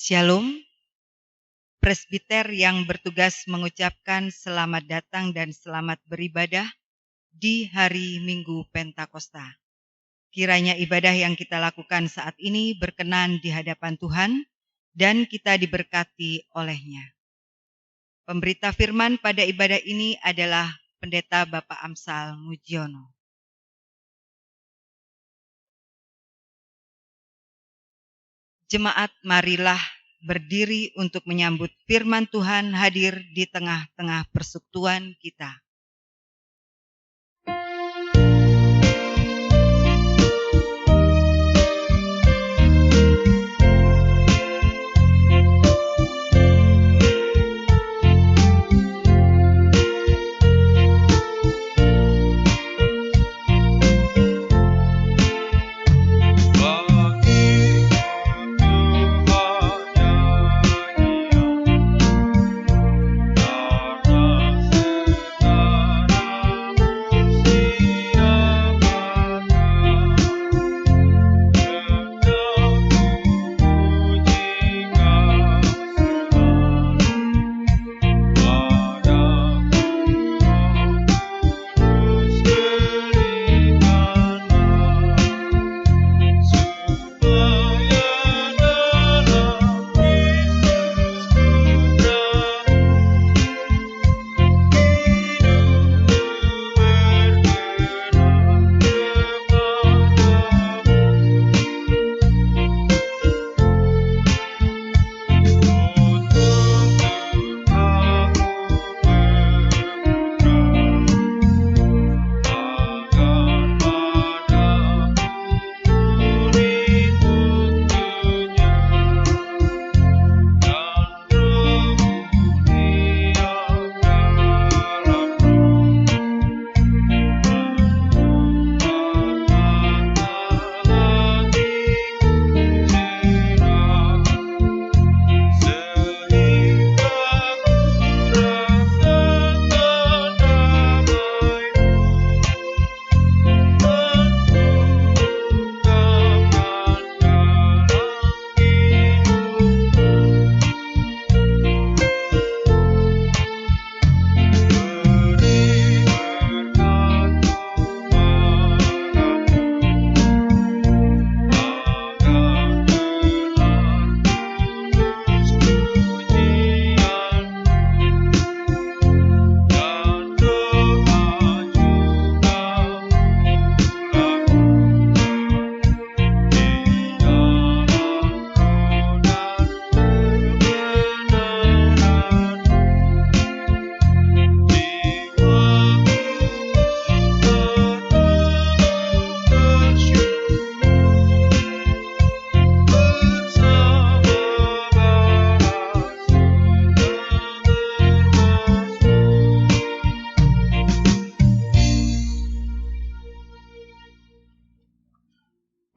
Shalom, presbiter yang bertugas mengucapkan selamat datang dan selamat beribadah di hari Minggu Pentakosta. Kiranya ibadah yang kita lakukan saat ini berkenan di hadapan Tuhan dan kita diberkati olehnya. Pemberita firman pada ibadah ini adalah Pendeta Bapak Amsal Mujiono. Jemaat, marilah berdiri untuk menyambut firman Tuhan hadir di tengah-tengah persekutuan kita.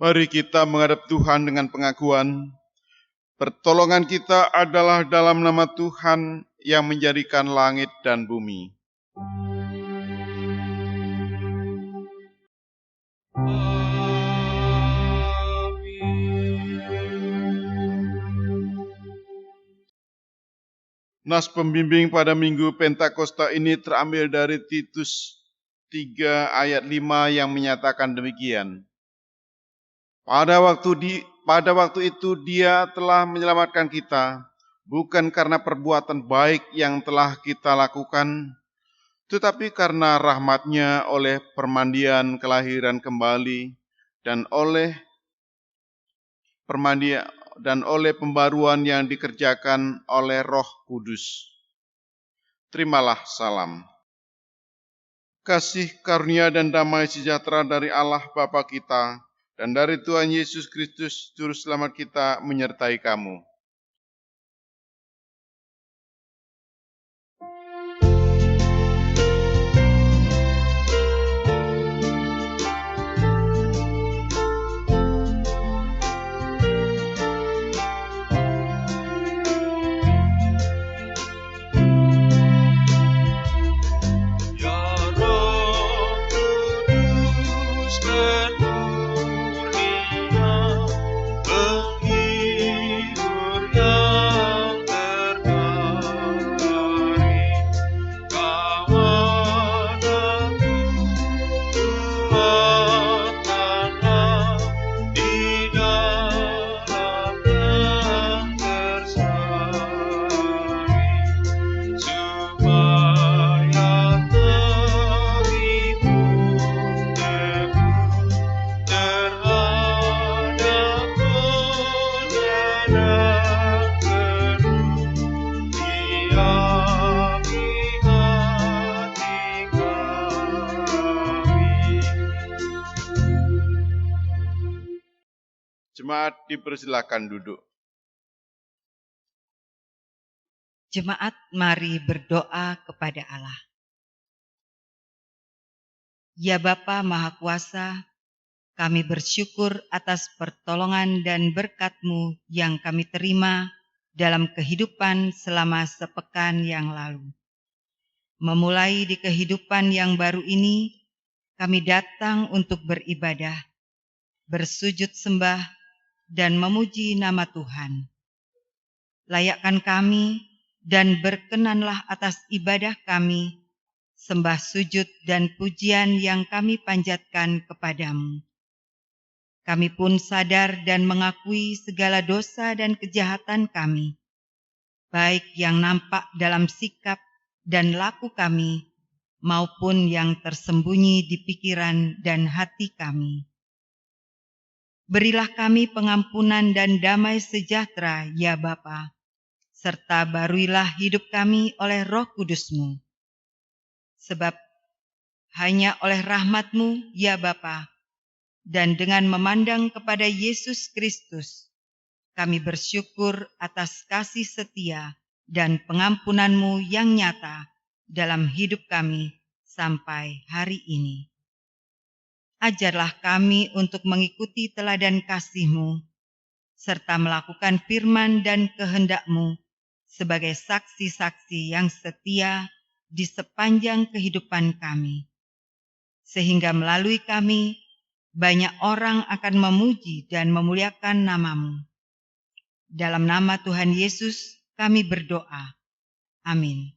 Mari kita menghadap Tuhan dengan pengakuan. Pertolongan kita adalah dalam nama Tuhan yang menjadikan langit dan bumi. Nas pembimbing pada Minggu Pentakosta ini terambil dari Titus 3 ayat 5 yang menyatakan demikian. Pada waktu itu Dia telah menyelamatkan kita, bukan karena perbuatan baik yang telah kita lakukan, tetapi karena rahmat-Nya oleh permandian kelahiran kembali dan oleh pembaruan yang dikerjakan oleh Roh Kudus. Terimalah salam. Kasih karunia dan damai sejahtera dari Allah Bapa kita dan dari Tuhan Yesus Kristus, Juru Selamat kita, menyertai kamu. Menghibur Selamatkanlah di dalam yang tersari, supaya terhibur teguh terhadap goda dan keruh, diami hati kami. Jemaat dipersilakan duduk. Jemaat, mari berdoa kepada Allah. Ya Bapa Maha Kuasa, kami bersyukur atas pertolongan dan berkat-Mu yang kami terima dalam kehidupan selama sepekan yang lalu. Memulai di kehidupan yang baru ini, kami datang untuk beribadah, bersujud sembah, dan memuji nama Tuhan. Layakkan kami dan berkenanlah atas ibadah kami, sembah sujud dan pujian yang kami panjatkan kepadamu. Kami pun sadar dan mengakui segala dosa dan kejahatan kami, baik yang nampak dalam sikap dan laku kami, maupun yang tersembunyi di pikiran dan hati kami. Berilah kami pengampunan dan damai sejahtera, ya Bapa, serta baruilah hidup kami oleh Roh Kudus-Mu. Sebab hanya oleh rahmat-Mu, ya Bapa, dan dengan memandang kepada Yesus Kristus, kami bersyukur atas kasih setia dan pengampunan-Mu yang nyata dalam hidup kami sampai hari ini. Ajarlah kami untuk mengikuti teladan kasih-Mu, serta melakukan firman dan kehendak-Mu sebagai saksi-saksi yang setia di sepanjang kehidupan kami, sehingga melalui kami banyak orang akan memuji dan memuliakan nama-Mu. Dalam nama Tuhan Yesus kami berdoa. Amin.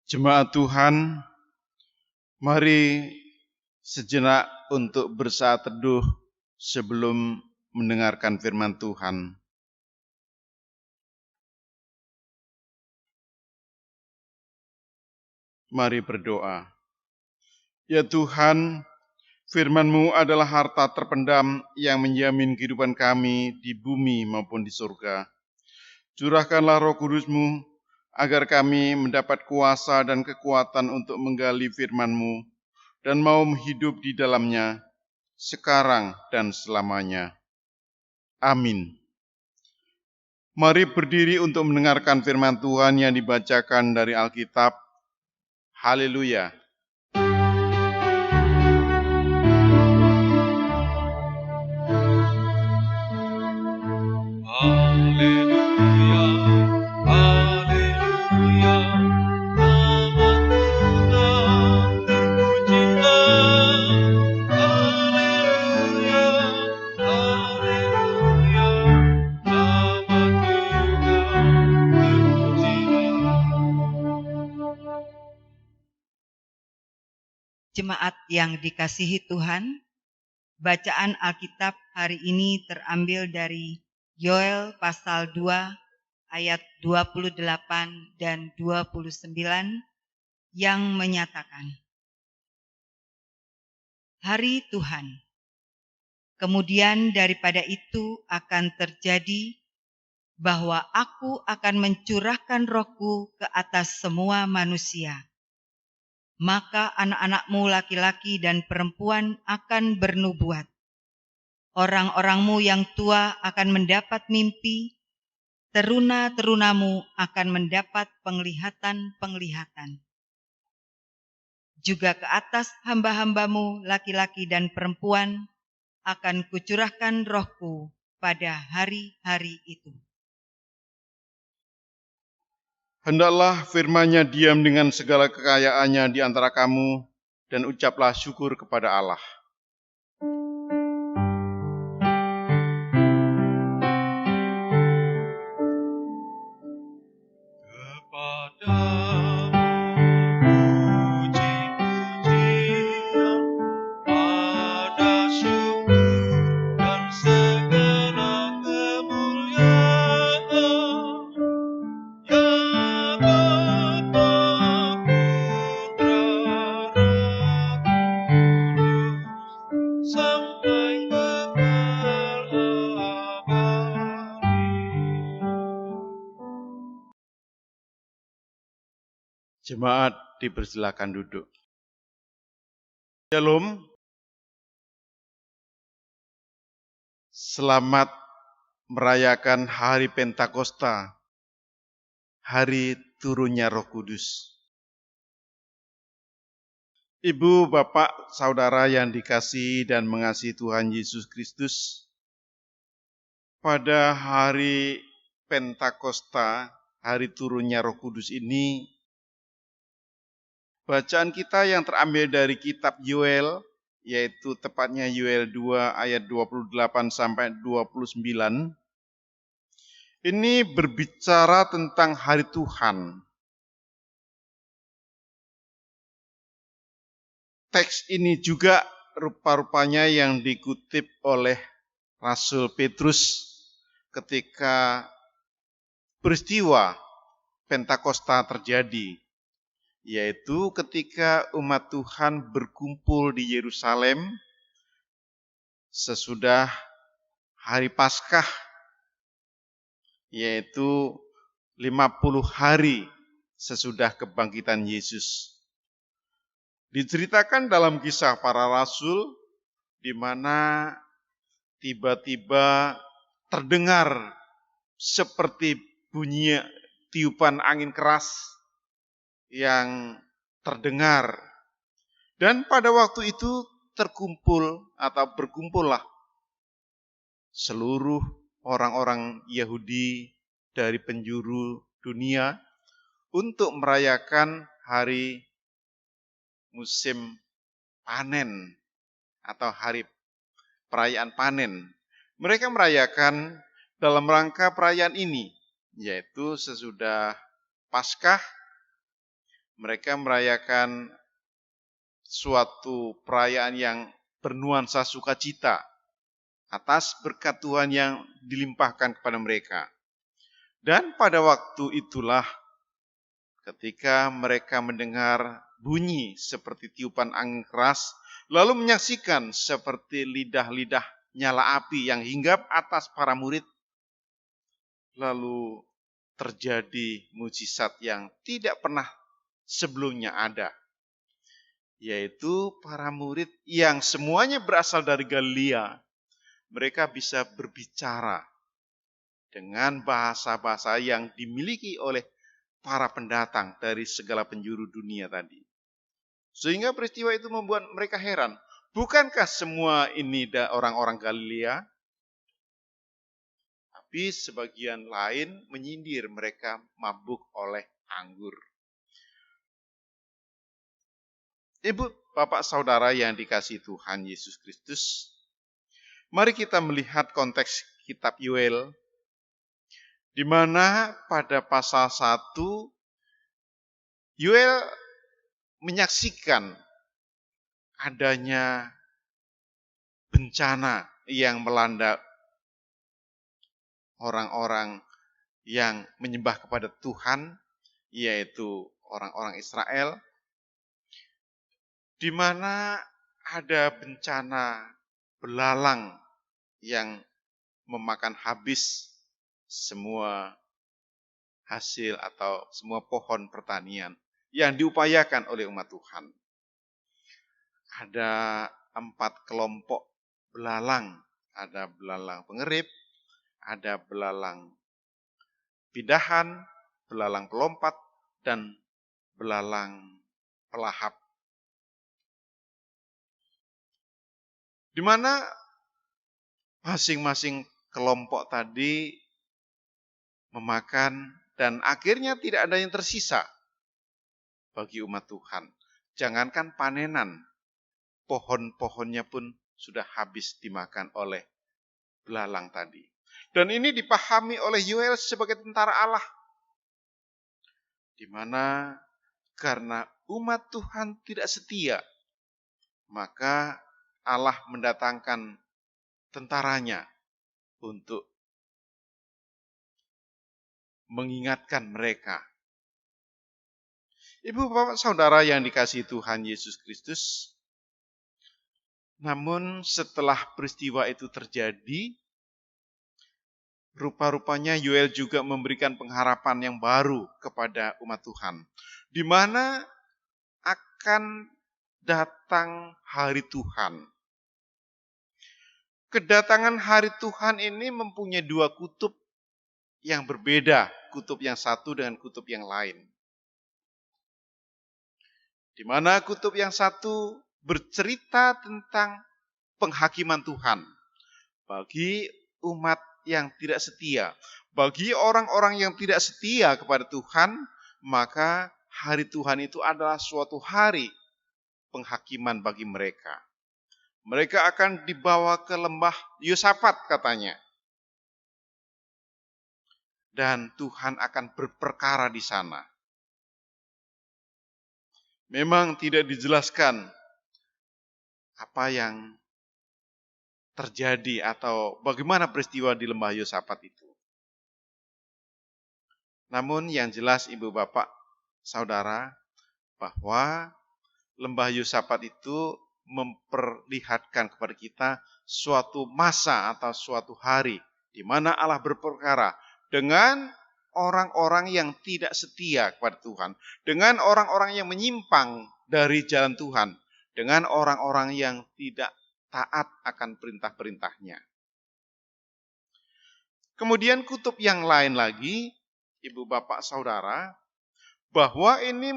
Jemaat Tuhan, mari sejenak untuk bersaat teduh sebelum mendengarkan firman Tuhan. Mari berdoa. Ya Tuhan, firman-Mu adalah harta terpendam yang menjamin kehidupan kami di bumi maupun di surga. Curahkanlah Roh Kudus-Mu agar kami mendapat kuasa dan kekuatan untuk menggali firman-Mu dan mau hidup di dalamnya sekarang dan selamanya. Amin. Mari berdiri untuk mendengarkan firman Tuhan yang dibacakan dari Alkitab. Haleluya. jemaat yang dikasihi Tuhan, bacaan Alkitab hari ini terambil dari Yoel pasal 2 ayat 28 dan 29 yang menyatakan, Hari Tuhan. Kemudian daripada itu akan terjadi bahwa aku akan mencurahkan rohku ke atas semua manusia. Maka anak-anakmu laki-laki dan perempuan akan bernubuat. Orang-orangmu yang tua akan mendapat mimpi, teruna-terunamu akan mendapat penglihatan-penglihatan. Juga ke atas hamba-hambamu laki-laki dan perempuan akan kucurahkan rohku pada hari-hari itu. Hendaklah firman-Nya diam dengan segala kekayaannya di antara kamu, dan ucaplah syukur kepada Allah. Jemaat dipersilakan duduk. Shalom. Selamat merayakan hari Pentakosta, hari turunnya Roh Kudus. Ibu, bapak, saudara yang dikasihi dan mengasihi Tuhan Yesus Kristus, pada hari Pentakosta, hari turunnya Roh Kudus ini, bacaan kita yang terambil dari kitab Yoel, yaitu tepatnya Yoel 2 ayat 28 sampai 29, ini berbicara tentang hari Tuhan. Teks ini juga rupa-rupanya yang dikutip oleh Rasul Petrus ketika peristiwa Pentakosta terjadi, yaitu ketika umat Tuhan berkumpul di Yerusalem sesudah hari Paskah, yaitu 50 hari sesudah kebangkitan Yesus. Diceritakan dalam kisah para rasul, di mana tiba-tiba terdengar seperti bunyi tiupan angin keras yang terdengar. Dan pada waktu itu berkumpullah seluruh orang-orang Yahudi dari penjuru dunia untuk merayakan hari musim panen atau hari perayaan panen. Mereka merayakan dalam rangka perayaan ini, yaitu sesudah Paskah, mereka merayakan suatu perayaan yang bernuansa sukacita atas berkat Tuhan yang dilimpahkan kepada mereka. Dan pada waktu itulah ketika mereka mendengar bunyi seperti tiupan angin keras, lalu menyaksikan seperti lidah-lidah nyala api yang hinggap atas para murid, lalu terjadi mujizat yang tidak pernah sebelumnya ada, yaitu para murid yang semuanya berasal dari Galilea, mereka bisa berbicara dengan bahasa-bahasa yang dimiliki oleh para pendatang dari segala penjuru dunia tadi. Sehingga peristiwa itu membuat mereka heran. Bukankah semua ini orang-orang Galilea? Tapi sebagian lain menyindir mereka mabuk oleh anggur. Ibu, bapak, saudara yang dikasihi Tuhan Yesus Kristus, mari kita melihat konteks kitab Yoel, di mana pada pasal 1, Yoel menyaksikan adanya bencana yang melanda orang-orang yang menyembah kepada Tuhan, yaitu orang-orang Israel, di mana ada bencana belalang yang memakan habis semua hasil atau semua pohon pertanian yang diupayakan oleh umat Tuhan. Ada 4 kelompok belalang, ada belalang pengerip, ada belalang pindahan, belalang pelompat, dan belalang pelahap. Di mana masing-masing kelompok tadi memakan dan akhirnya tidak ada yang tersisa bagi umat Tuhan. Jangankan panenan, pohon-pohonnya pun sudah habis dimakan oleh belalang tadi. Dan ini dipahami oleh Yoel sebagai tentara Allah. Di mana karena umat Tuhan tidak setia, maka Allah mendatangkan tentaranya untuk mengingatkan mereka. Ibu bapak saudara yang dikasihi Tuhan Yesus Kristus, namun setelah peristiwa itu terjadi, rupa-rupanya Yoel juga memberikan pengharapan yang baru kepada umat Tuhan, di mana akan datang hari Tuhan. Kedatangan hari Tuhan ini mempunyai 2 kutub yang berbeda, kutub yang satu dengan kutub yang lain. Di mana kutub yang satu bercerita tentang penghakiman Tuhan bagi umat yang tidak setia. Bagi orang-orang yang tidak setia kepada Tuhan, maka hari Tuhan itu adalah suatu hari penghakiman bagi mereka. Mereka akan dibawa ke lembah Yosafat katanya. Dan Tuhan akan berperkara di sana. Memang tidak dijelaskan apa yang terjadi atau bagaimana peristiwa di lembah Yosafat itu. Namun yang jelas ibu bapak saudara bahwa lembah Yosafat itu memperlihatkan kepada kita suatu masa atau suatu hari di mana Allah berperkara dengan orang-orang yang tidak setia kepada Tuhan, dengan orang-orang yang menyimpang dari jalan Tuhan, dengan orang-orang yang tidak taat akan perintah-perintahnya. Kemudian kutub yang lain lagi, ibu bapak saudara, bahwa ini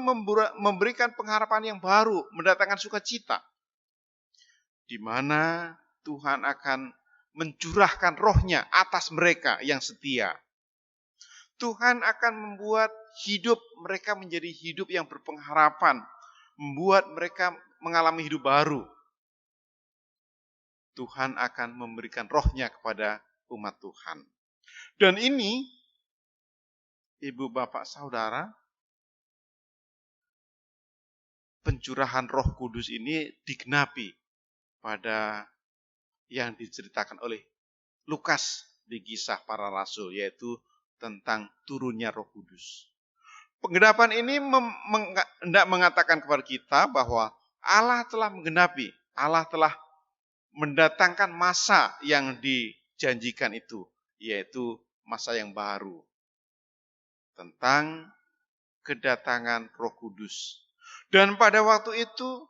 memberikan pengharapan yang baru, mendatangkan sukacita, di mana Tuhan akan mencurahkan rohnya atas mereka yang setia. Tuhan akan membuat hidup mereka menjadi hidup yang berpengharapan, membuat mereka mengalami hidup baru. Tuhan akan memberikan rohnya kepada umat Tuhan. Dan ini, ibu bapak saudara, pencurahan Roh Kudus ini digenapi pada yang diceritakan oleh Lukas di Kisah Para Rasul, yaitu tentang turunnya Roh Kudus. Penggenapan ini hendak mengatakan kepada kita bahwa Allah telah menggenapi, Allah telah mendatangkan masa yang dijanjikan itu, yaitu masa yang baru tentang kedatangan Roh Kudus. Dan pada waktu itu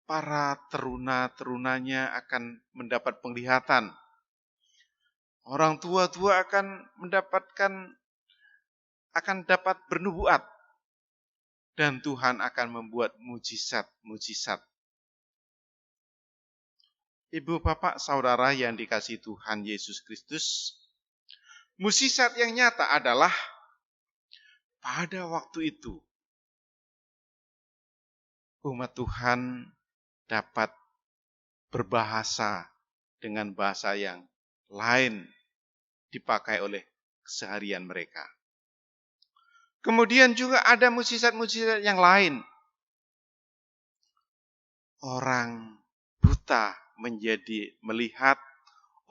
para teruna-terunanya akan mendapat penglihatan. Orang tua-tua akan dapat bernubuat. Dan Tuhan akan membuat mujizat-mujizat. Ibu bapak saudara yang dikasihi Tuhan Yesus Kristus, mujizat yang nyata adalah pada waktu itu umat Tuhan dapat berbahasa dengan bahasa yang lain dipakai oleh keseharian mereka. Kemudian juga ada mujizat-mujizat yang lain. orang buta menjadi melihat,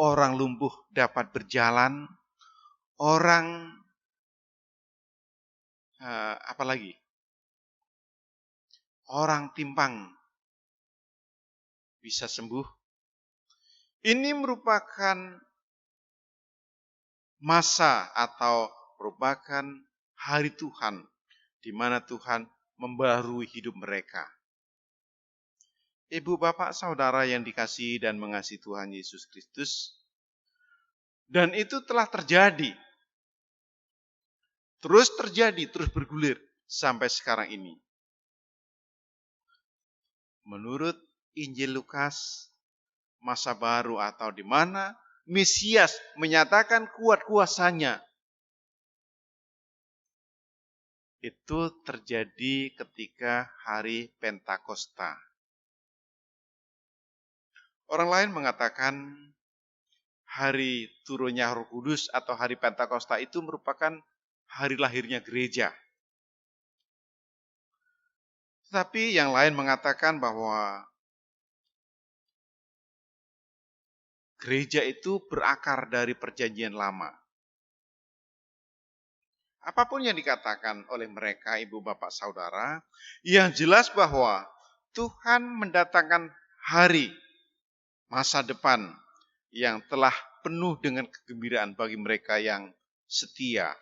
orang lumpuh dapat berjalan, orang apalagi orang timpang bisa sembuh. Ini merupakan masa atau merupakan hari Tuhan, di mana Tuhan membaharui hidup mereka. Ibu, bapak, saudara yang dikasihi dan mengasihi Tuhan Yesus Kristus, dan itu telah terjadi, terus bergulir sampai sekarang ini. Menurut Injil Lukas, masa baru atau di mana Mesias menyatakan kuat kuasanya, itu terjadi ketika hari Pentakosta. Orang lain mengatakan hari turunnya Roh Kudus atau hari Pentakosta itu merupakan hari lahirnya gereja. Tetapi yang lain mengatakan bahwa gereja itu berakar dari perjanjian lama. Apapun yang dikatakan oleh mereka, ibu, bapak, saudara, yang jelas bahwa Tuhan mendatangkan hari masa depan yang telah penuh dengan kegembiraan bagi mereka yang setia,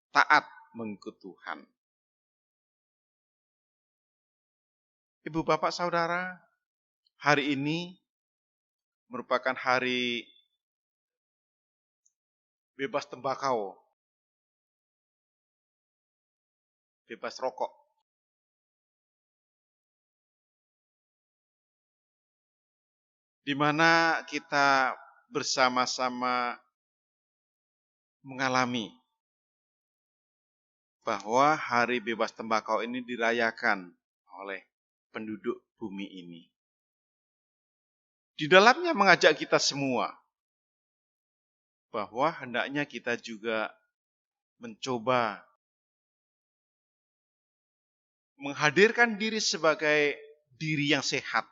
taat mengikut Tuhan. Ibu, bapak, saudara, hari ini merupakan hari bebas tembakau, bebas rokok. Di mana kita bersama-sama mengalami bahwa hari bebas tembakau ini dirayakan oleh penduduk bumi ini. Di dalamnya mengajak kita semua bahwa hendaknya kita juga mencoba menghadirkan diri sebagai diri yang sehat,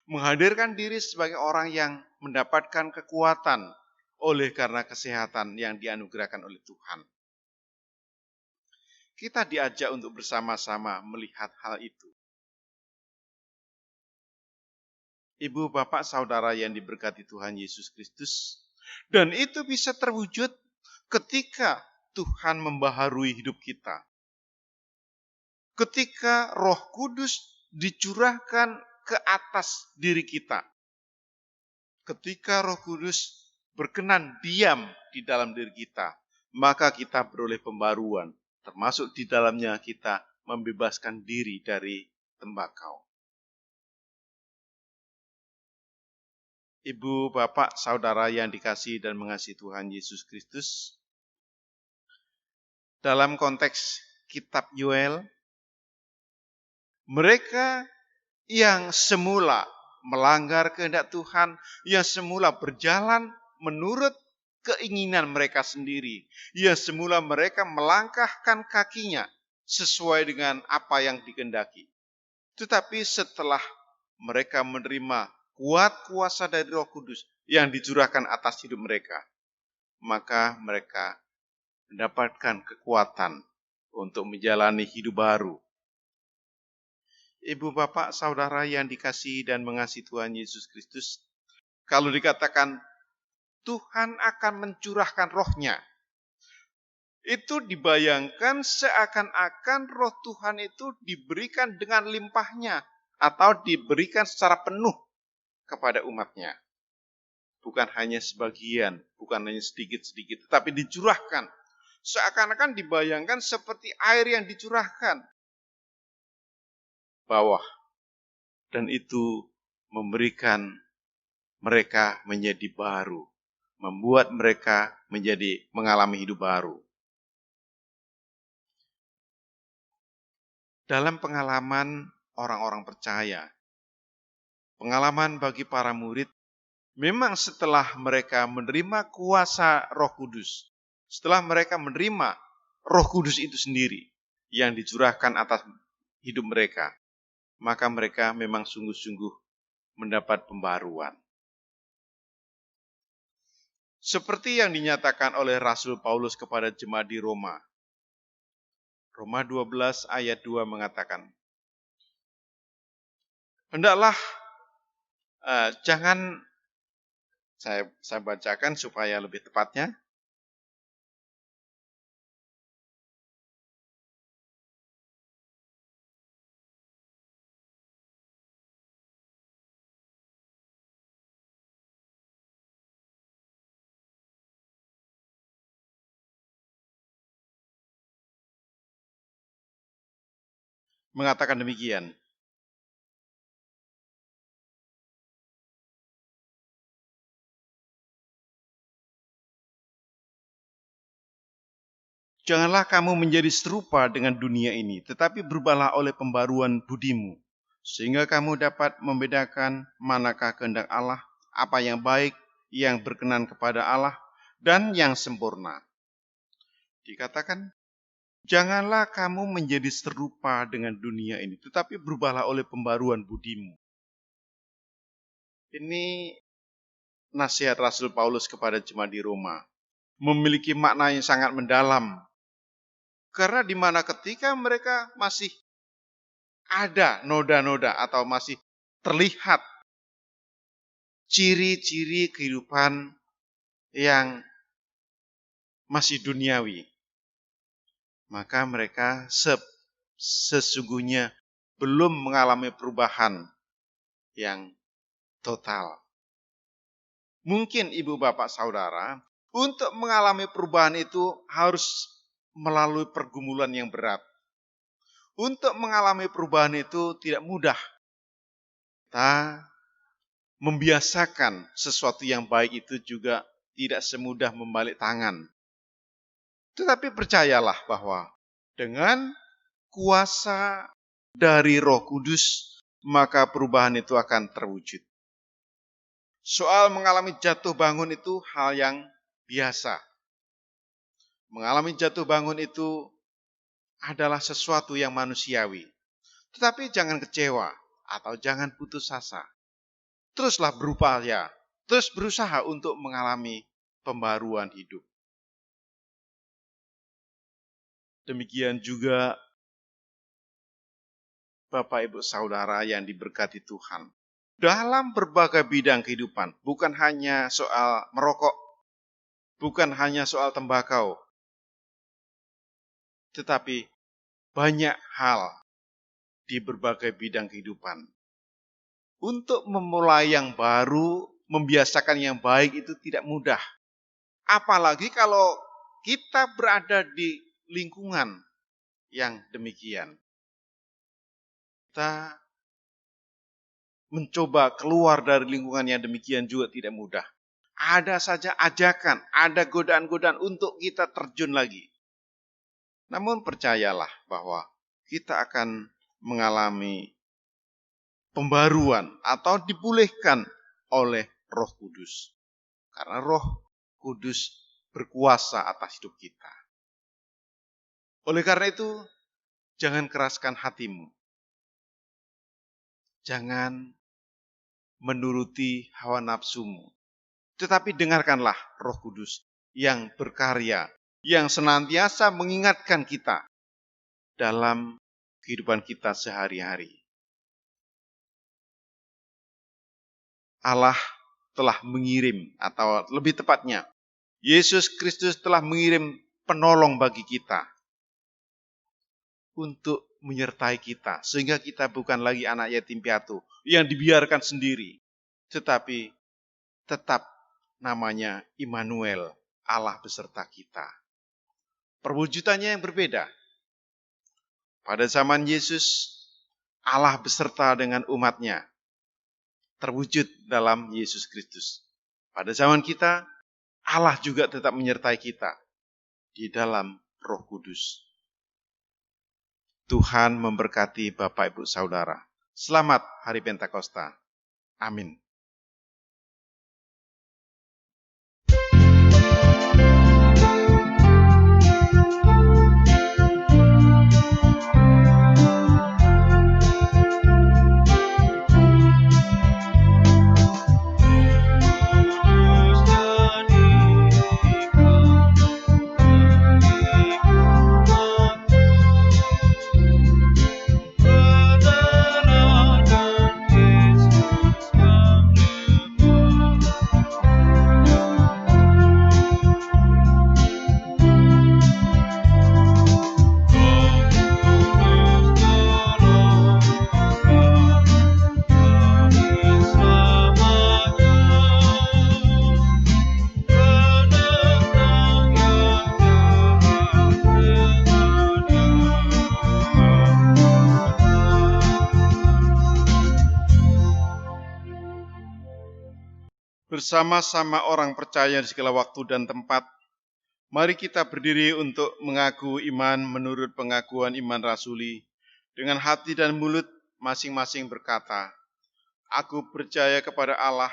menghadirkan diri sebagai orang yang mendapatkan kekuatan oleh karena kesehatan yang dianugerahkan oleh Tuhan. Kita diajak untuk bersama-sama melihat hal itu. Ibu, bapak, saudara yang diberkati Tuhan Yesus Kristus, dan itu bisa terwujud ketika Tuhan membaharui hidup kita. Ketika Roh Kudus dicurahkan ke atas diri kita. Ketika Roh Kudus berkenan diam di dalam diri kita, maka kita beroleh pembaruan, termasuk di dalamnya kita membebaskan diri dari tembakau. Ibu, bapak, saudara yang dikasihi dan mengasihi Tuhan Yesus Kristus, dalam konteks kitab Yoel, mereka yang semula melanggar kehendak Tuhan, yang semula berjalan menurut keinginan mereka sendiri, yang semula mereka melangkahkan kakinya sesuai dengan apa yang dikehendaki. Tetapi setelah mereka menerima kuat kuasa dari Roh Kudus yang dicurahkan atas hidup mereka, maka mereka mendapatkan kekuatan untuk menjalani hidup baru. Ibu, bapak, saudara yang dikasihi dan mengasihi Tuhan Yesus Kristus, kalau dikatakan Tuhan akan mencurahkan roh-Nya, itu dibayangkan seakan-akan roh Tuhan itu diberikan dengan limpahnya atau diberikan secara penuh kepada umat-Nya. Bukan hanya sebagian, bukan hanya sedikit-sedikit, tetapi dicurahkan. Seakan-akan dibayangkan seperti air yang dicurahkan bawah, dan itu memberikan mereka menjadi baru, membuat mereka mengalami hidup baru. Dalam pengalaman orang-orang percaya, pengalaman bagi para murid, memang setelah mereka menerima kuasa Roh Kudus, setelah mereka menerima Roh Kudus itu sendiri yang dicurahkan atas hidup mereka, maka mereka memang sungguh-sungguh mendapat pembaruan. Seperti yang dinyatakan oleh Rasul Paulus kepada jemaat di Roma. Roma 12 ayat 2 mengatakan, hendaklah, jangan, saya bacakan supaya lebih tepatnya. Mengatakan demikian. Janganlah kamu menjadi serupa dengan dunia ini, tetapi berubahlah oleh pembaruan budimu, sehingga kamu dapat membedakan manakah kehendak Allah, apa yang baik, yang berkenan kepada Allah, dan yang sempurna. Dikatakan, janganlah kamu menjadi serupa dengan dunia ini, tetapi berubahlah oleh pembaruan budimu. Ini nasihat Rasul Paulus kepada jemaat di Roma. Memiliki makna yang sangat mendalam. Karena di mana ketika mereka masih ada noda-noda atau masih terlihat ciri-ciri kehidupan yang masih duniawi, maka mereka sesungguhnya belum mengalami perubahan yang total. Mungkin ibu bapak saudara, untuk mengalami perubahan itu harus melalui pergumulan yang berat. Untuk mengalami perubahan itu tidak mudah. Kita membiasakan sesuatu yang baik itu juga tidak semudah membalik tangan. Tetapi percayalah bahwa dengan kuasa dari Roh Kudus, maka perubahan itu akan terwujud. Soal mengalami jatuh bangun itu hal yang biasa. Mengalami jatuh bangun itu adalah sesuatu yang manusiawi. Tetapi jangan kecewa atau jangan putus asa. Teruslah berupaya, terus berusaha untuk mengalami pembaruan hidup. Demikian juga Bapak Ibu Saudara yang diberkati Tuhan. Dalam berbagai bidang kehidupan, bukan hanya soal merokok, bukan hanya soal tembakau, tetapi banyak hal di berbagai bidang kehidupan. Untuk memulai yang baru, membiasakan yang baik itu tidak mudah. Apalagi kalau kita berada di lingkungan yang demikian. Kita mencoba keluar dari lingkungan yang demikian juga tidak mudah. Ada saja ajakan, ada godaan-godaan untuk kita terjun lagi. Namun percayalah bahwa kita akan mengalami pembaruan atau dipulihkan oleh Roh Kudus. Karena Roh Kudus berkuasa atas hidup kita. Oleh karena itu, jangan keraskan hatimu. Jangan menuruti hawa nafsumu. Tetapi dengarkanlah Roh Kudus yang berkarya, yang senantiasa mengingatkan kita dalam kehidupan kita sehari-hari. Allah telah mengirim, atau lebih tepatnya, Yesus Kristus telah mengirim penolong bagi kita untuk menyertai kita, sehingga kita bukan lagi anak yatim piatu yang dibiarkan sendiri, tetapi tetap namanya Immanuel, Allah beserta kita. Perwujudannya yang berbeda. Pada zaman Yesus, Allah beserta dengan umatnya, terwujud dalam Yesus Kristus. Pada zaman kita, Allah juga tetap menyertai kita di dalam Roh Kudus. Tuhan memberkati Bapak Ibu Saudara. Selamat Hari Pentakosta. Amin. bersama-sama orang percaya di segala waktu dan tempat, mari kita berdiri untuk mengaku iman menurut pengakuan iman rasuli. Dengan hati dan mulut masing-masing berkata, Aku percaya kepada Allah,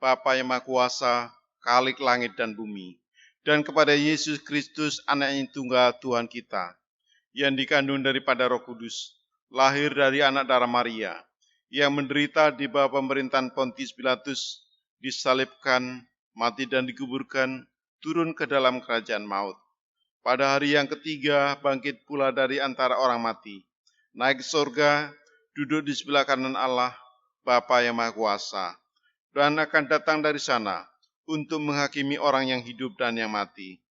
Bapa yang Maha Kuasa, Khalik langit dan bumi, dan kepada Yesus Kristus, Anak yang tunggal Tuhan kita, yang dikandung daripada Roh Kudus, lahir dari anak darah Maria, yang menderita di bawah pemerintahan Pontius Pilatus, disalibkan, mati dan dikuburkan, turun ke dalam kerajaan maut. Pada hari yang ketiga, bangkit pula dari antara orang mati, naik ke surga, duduk di sebelah kanan Allah, Bapa yang Maha Kuasa, dan akan datang dari sana untuk menghakimi orang yang hidup dan yang mati.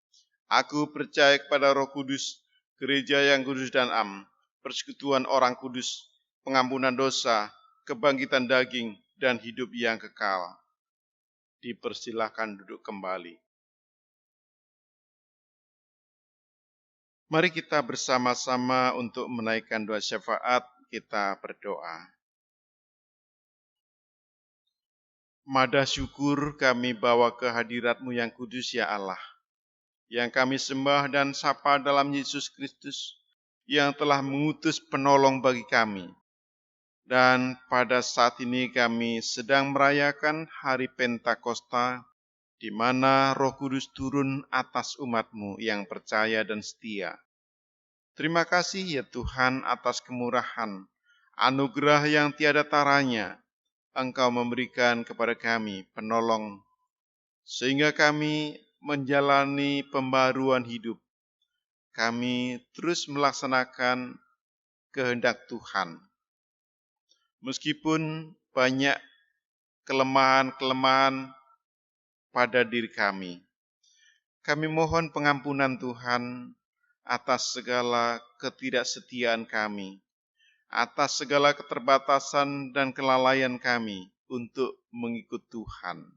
Aku percaya kepada Roh Kudus, gereja yang kudus dan am, persekutuan orang kudus, pengampunan dosa, kebangkitan daging, dan hidup yang kekal. Dipersilahkan duduk kembali. Mari kita bersama-sama untuk menaikkan doa syafaat, kita berdoa. Madah syukur kami bawa ke hadirat-Mu yang kudus ya Allah, yang kami sembah dan sapa dalam Yesus Kristus, yang telah mengutus penolong bagi kami. Dan pada saat ini kami sedang merayakan hari Pentakosta, di mana Roh Kudus turun atas umat-Mu yang percaya dan setia. Terima kasih ya Tuhan atas kemurahan, anugerah yang tiada taranya, Engkau memberikan kepada kami penolong, sehingga kami menjalani pembaruan hidup. Kami terus melaksanakan kehendak Tuhan. Meskipun banyak kelemahan-kelemahan pada diri kami, kami mohon pengampunan Tuhan atas segala ketidaksetiaan kami, atas segala keterbatasan dan kelalaian kami untuk mengikut Tuhan.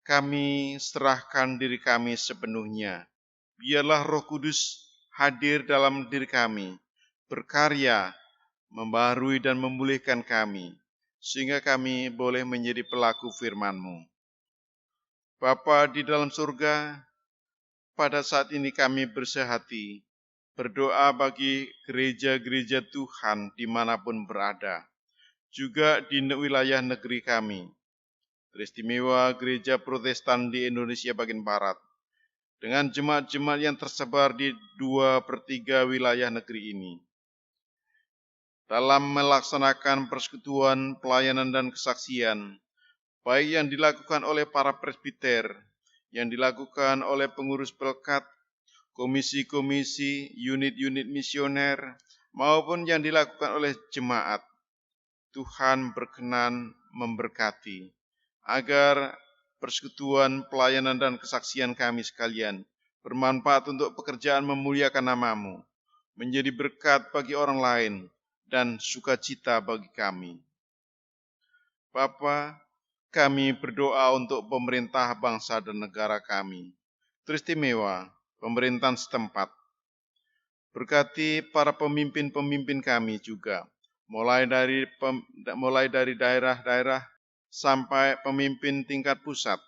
Kami serahkan diri kami sepenuhnya. Biarlah Roh Kudus hadir dalam diri kami, berkarya, membarui dan memulihkan kami, sehingga kami boleh menjadi pelaku firman-Mu. Bapa di dalam surga, pada saat ini kami bersehati, berdoa bagi gereja-gereja Tuhan dimanapun berada, juga di wilayah negeri kami, teristimewa gereja Protestan di Indonesia bagian Barat, dengan jemaat-jemaat yang tersebar di 2/3 wilayah negeri ini. Dalam melaksanakan persekutuan, pelayanan, dan kesaksian, baik yang dilakukan oleh para presbiter, yang dilakukan oleh pengurus pelkat, komisi-komisi, unit-unit misioner, maupun yang dilakukan oleh jemaat, Tuhan berkenan memberkati, agar persekutuan, pelayanan, dan kesaksian kami sekalian bermanfaat untuk pekerjaan memuliakan nama-Mu, menjadi berkat bagi orang lain, dan sukacita bagi kami. Bapa, kami berdoa untuk pemerintah bangsa dan negara kami, teristimewa pemerintahan setempat. Berkati para pemimpin-pemimpin kami juga, mulai dari daerah-daerah sampai pemimpin tingkat pusat,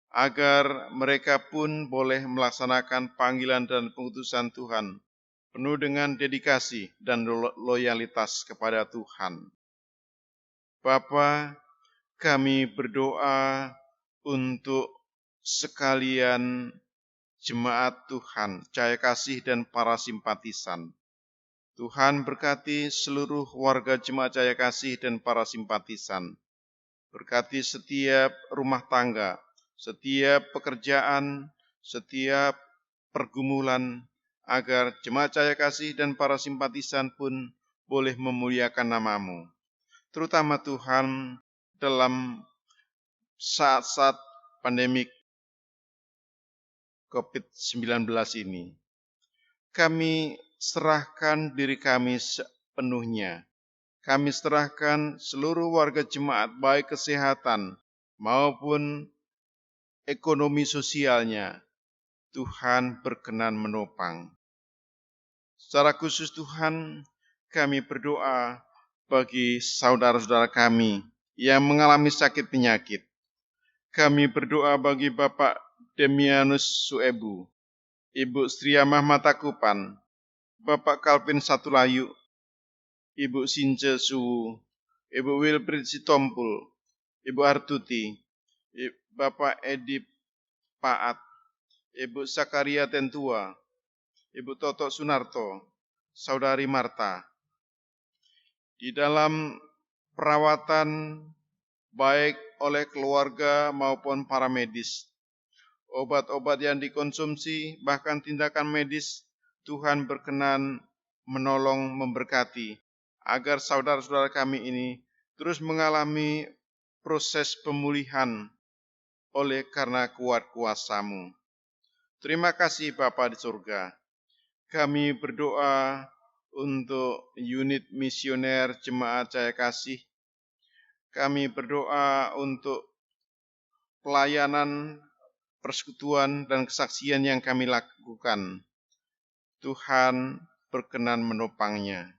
agar mereka pun boleh melaksanakan panggilan dan pengutusan Tuhan, penuh dengan dedikasi dan loyalitas kepada Tuhan. Bapa, kami berdoa untuk sekalian jemaat Tuhan, Cahaya Kasih dan para simpatisan. Tuhan berkati seluruh warga jemaat Cahaya Kasih dan para simpatisan. Berkati setiap rumah tangga, setiap pekerjaan, setiap pergumulan, agar jemaat Cahaya Kasih dan para simpatisan pun boleh memuliakan nama-Mu. Terutama Tuhan dalam saat-saat pandemik COVID-19 ini. Kami serahkan diri kami sepenuhnya. Kami serahkan seluruh warga jemaat, baik kesehatan maupun ekonomi sosialnya. Tuhan berkenan menopang. Secara khusus Tuhan, kami berdoa bagi saudara-saudara kami yang mengalami sakit penyakit. Kami berdoa bagi Bapak Demianus Suebu, Ibu Striamah Matakupan, Bapak Calvin Satulayu, Ibu Since Suwu, Ibu Wilfrid Sitompul, Ibu Artuti, Bapak Edi Paat, Ibu Sakaria Tentua, Ibu Toto Sunarto, Saudari Marta. Di dalam perawatan baik oleh keluarga maupun para medis, obat-obat yang dikonsumsi, bahkan tindakan medis, Tuhan berkenan menolong, memberkati, agar saudara-saudara kami ini terus mengalami proses pemulihan oleh karena kuat kuasa-Mu. Terima kasih Bapa di surga. Kami berdoa untuk unit misioner Jemaat Jaya Kasih. Kami berdoa untuk pelayanan, persekutuan, dan kesaksian yang kami lakukan. Tuhan berkenan menopangnya.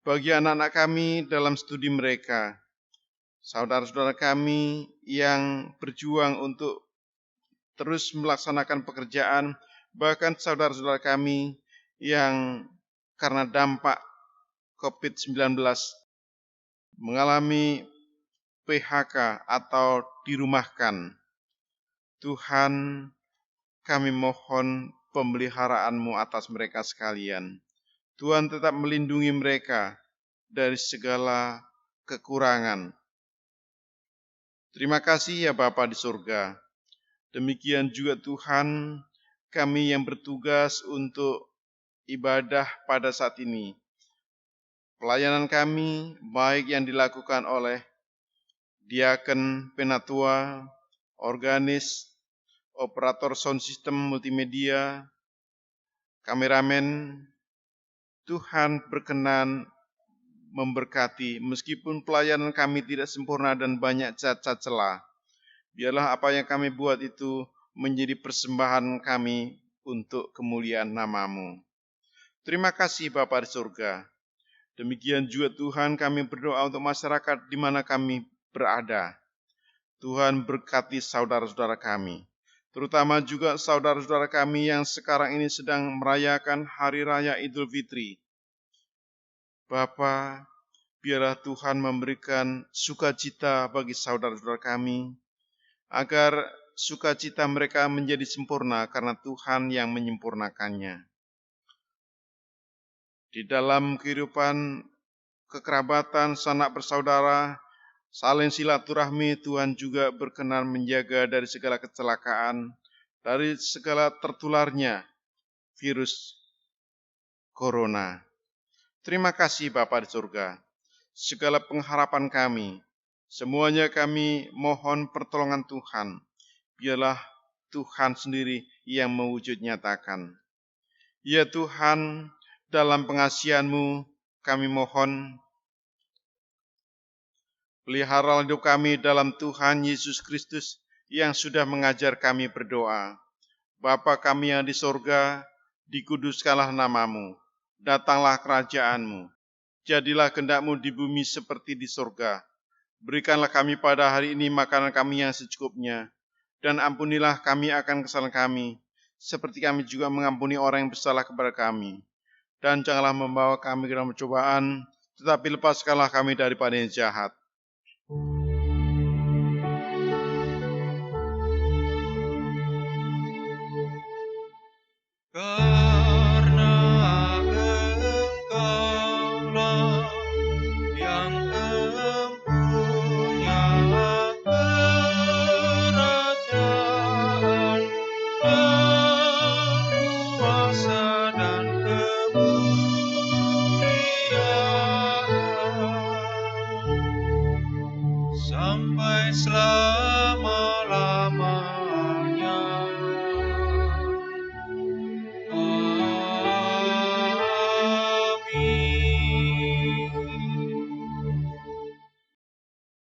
Bagi anak-anak kami dalam studi mereka, saudara-saudara kami yang berjuang untuk terus melaksanakan pekerjaan, bahkan saudara-saudara kami yang karena dampak COVID-19 mengalami PHK atau dirumahkan. Tuhan, kami mohon pemeliharaan-Mu atas mereka sekalian. Tuhan tetap melindungi mereka dari segala kekurangan. Terima kasih ya Bapa di surga. Demikian juga Tuhan, kami yang bertugas untuk ibadah pada saat ini. Pelayanan kami, baik yang dilakukan oleh diaken, penatua, organis, operator sound system multimedia, kameramen, Tuhan berkenan memberkati meskipun pelayanan kami tidak sempurna dan banyak cacat celah. Biarlah apa yang kami buat itu menjadi persembahan kami untuk kemuliaan nama-Mu. Terima kasih Bapa di surga. Demikian juga Tuhan, kami berdoa untuk masyarakat di mana kami berada. Tuhan berkati saudara-saudara kami, terutama juga saudara-saudara kami yang sekarang ini sedang merayakan Hari Raya Idul Fitri. Bapa, biarlah Tuhan memberikan sukacita bagi saudara-saudara kami, agar sukacita mereka menjadi sempurna karena Tuhan yang menyempurnakannya. Di dalam kehidupan kekerabatan, sanak bersaudara, saling silaturahmi, Tuhan juga berkenan menjaga dari segala kecelakaan, dari segala tertularnya virus corona. Terima kasih Bapa di surga. Segala pengharapan kami, semuanya kami mohon pertolongan Tuhan. Biarlah Tuhan sendiri yang mewujud nyatakan. Ya Tuhan, dalam pengasihan-Mu kami mohon, pelihara hidup kami dalam Tuhan Yesus Kristus yang sudah mengajar kami berdoa. Bapa kami yang di sorga, dikuduskanlah nama-Mu, datanglah kerajaan-Mu, jadilah kehendak-Mu di bumi seperti di sorga. Berikanlah kami pada hari ini makanan kami yang secukupnya, dan ampunilah kami akan kesalahan kami, seperti kami juga mengampuni orang yang bersalah kepada kami. Dan janganlah membawa kami ke dalam pencobaan, tetapi lepaskanlah kami daripada yang jahat. Karena Engkaulah yang empunya kerajaan dan kuasa dan kemuliaan sampai selama-lamanya.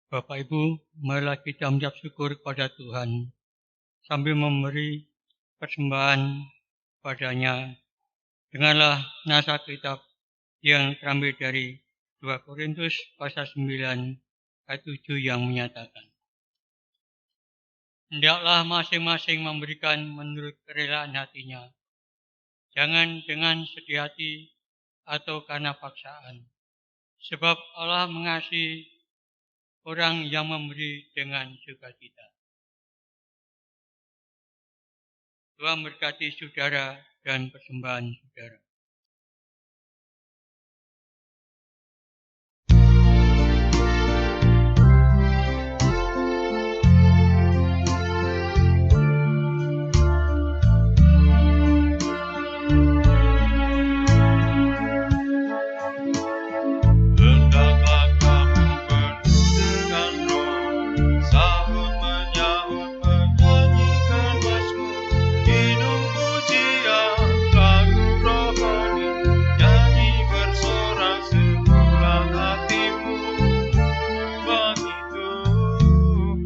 Bapak Ibu, marilah kita mengucap syukur kepada Tuhan sambil memberi persembahan padanya. Dengarlah nasihat kitab yang terambil dari 2 Korintus pasal 9 ayat 7 yang menyatakan, hendaklah masing-masing memberikan menurut kerelaan hatinya, jangan dengan sedih hati atau karena paksaan. Sebab Allah mengasihi orang yang memberi dengan sukacita. Tuhan berkati saudara dan persembahan saudara. Hendaklah kamu penuh dengan roh, sahut menyahut menyanyikan mazmur, hidung pujian, lagu rohani, nyanyi bersorak sebulan hatimu bagi Tuhan.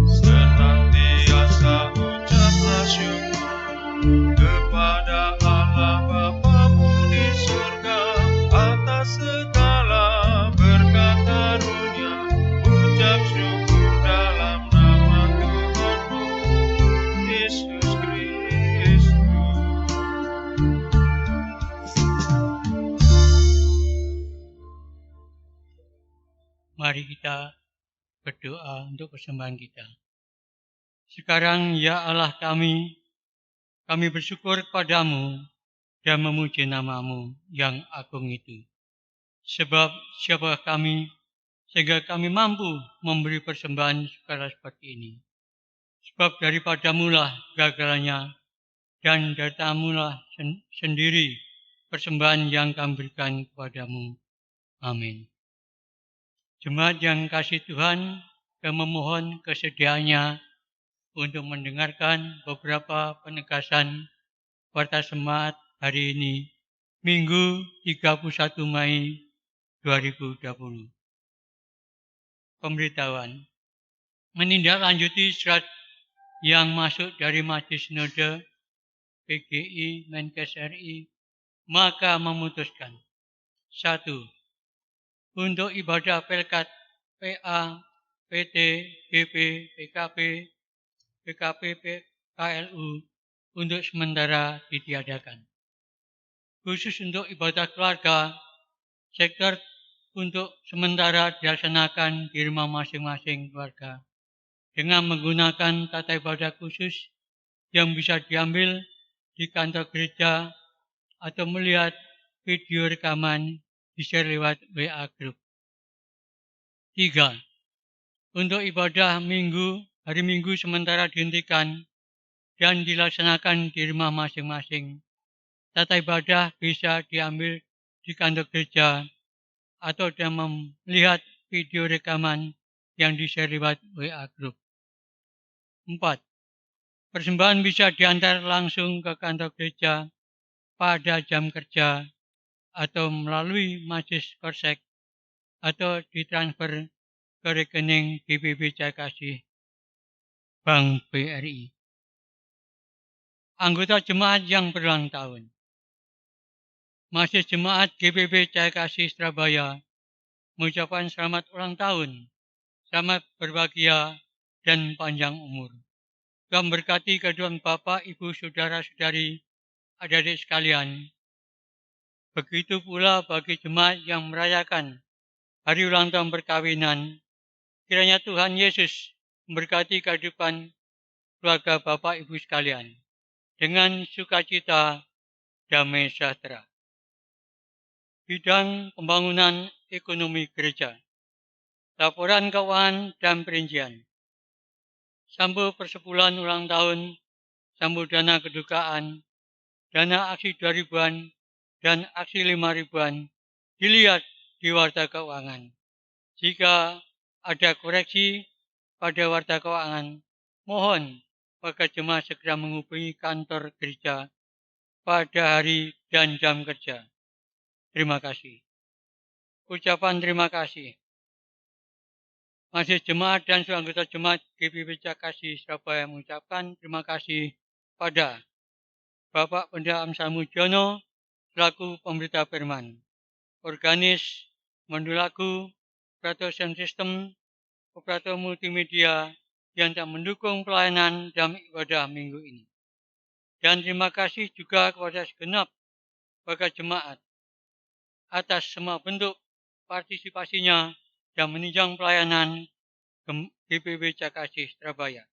Senantiasa ucaplah syukur kepada Allah Bapamu di surga atas segala berkat karunia. Ucap syukur dalam nama Tuhanmu Yesus Kristus. Mari kita berdoa untuk persembahan kita. Sekarang ya Allah kami bersyukur kepadamu dan memuji namamu yang agung itu. Sebab siapa kami sehingga kami mampu memberi persembahan segala seperti ini. Sebab daripadamulah gagalannya dan daripadamulah sendiri persembahan yang kami berikan kepadamu. Amin. Jemaat yang kasih Tuhan, kami memohon kesediaannya untuk mendengarkan beberapa penegasan Warta Semaat hari ini, Minggu 31 Mei 2020. Pemberitahuan. Menindaklanjuti surat yang masuk dari Majelis Sinode PGI Menkes RI, maka memutuskan 1. Untuk ibadah Pelkat PA, PT, BP, PKP, PKLU untuk sementara ditiadakan. Khusus untuk ibadah keluarga, sektor untuk sementara dilaksanakan di rumah masing-masing keluarga dengan menggunakan tata ibadah khusus yang bisa diambil di kantor gereja atau melihat video rekaman di-share lewat WA Group. 3. Untuk ibadah hari Minggu sementara dihentikan dan dilaksanakan di rumah masing-masing. Tata ibadah bisa diambil di kantor gereja atau dengan melihat video rekaman yang di-share lewat WA Group. 4. Persembahan bisa diantar langsung ke kantor gereja pada jam kerja atau melalui Majelis Korsek atau ditransfer ke rekening GPB Cahaya Kasih Bank BRI. Anggota jemaat yang berulang tahun. Majelis Jemaat GPB Cahaya Kasih Surabaya mengucapkan selamat ulang tahun, selamat berbahagia dan panjang umur. Tuhan berkati kedua Bapak, Ibu, Saudara-saudari, adik-adik sekalian. Begitu pula bagi jemaat yang merayakan hari ulang tahun perkawinan, kiranya Tuhan Yesus memberkati kehidupan keluarga Bapak Ibu sekalian dengan sukacita, damai sejahtera. Bidang pembangunan ekonomi gereja, laporan keuangan dan perincian, sambut persepuluhan ulang tahun, sambut dana kedukaan, dana aksi 2000-an dan aksi 5.000-an dilihat di Warta Keuangan. Jika ada koreksi pada Warta Keuangan, mohon warga jemaat segera menghubungi kantor gereja pada hari dan jam kerja. Terima kasih. Ucapan terima kasih. Majelis Jemaat dan seluruh anggota Jemaat GPB Cahaya Kasih Surabaya mengucapkan terima kasih pada Bapak Pendeta Amsal Mujono selaku pemberita firman. Organis, mandu lagu, operator sound system, operator multimedia yang telah mendukung pelayanan dalam ibadah minggu ini. Dan terima kasih juga kepada segenap warga jemaat atas semua bentuk partisipasinya dan menunjang pelayanan GPB Cakasih Surabaya.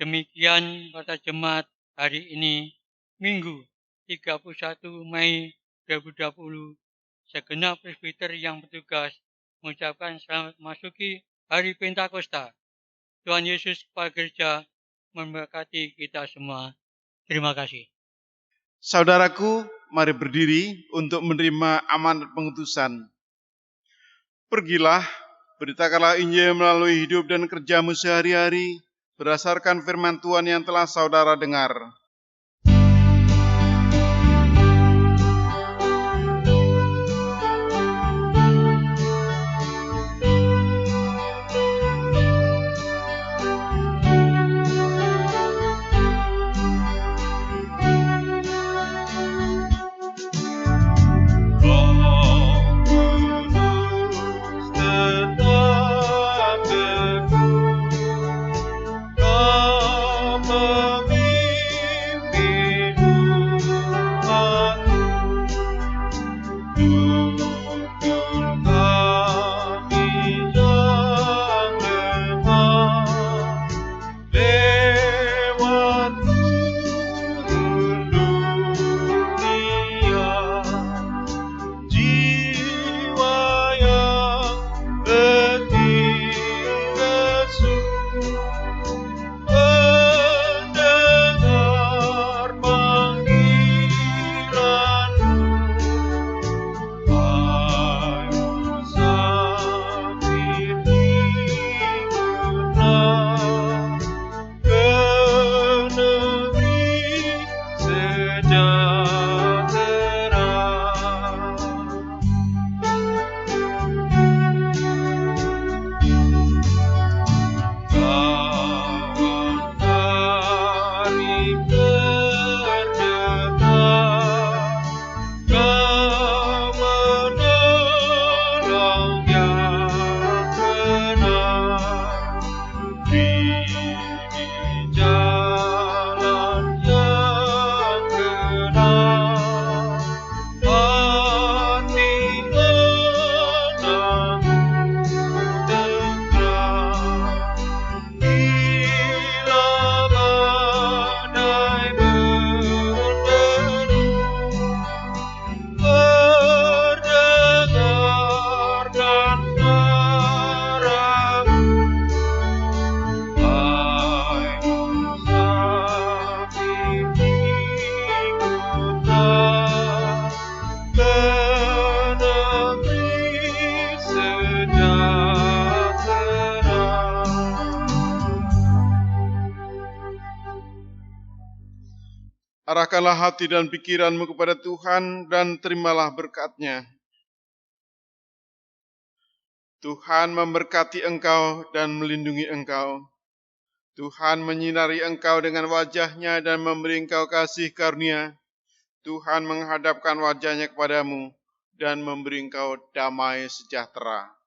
Demikian pada jemaat hari ini, Minggu 31 Mei 2020, segenap presbiter yang bertugas mengucapkan selamat memasuki Hari Pentakosta. Tuhan Yesus Kepala Gereja memberkati kita semua. Terima kasih. Saudaraku, mari berdiri untuk menerima amanat pengutusan. Pergilah, beritakanlah Injil melalui hidup dan kerjamu sehari-hari, berdasarkan firman Tuhan yang telah saudara dengar. Arahkanlah hati dan pikiranmu kepada Tuhan dan terimalah berkat-Nya. Tuhan memberkati engkau dan melindungi engkau. Tuhan menyinari engkau dengan wajah-Nya dan memberi engkau kasih karunia. Tuhan menghadapkan wajah-Nya kepadamu dan memberi engkau damai sejahtera.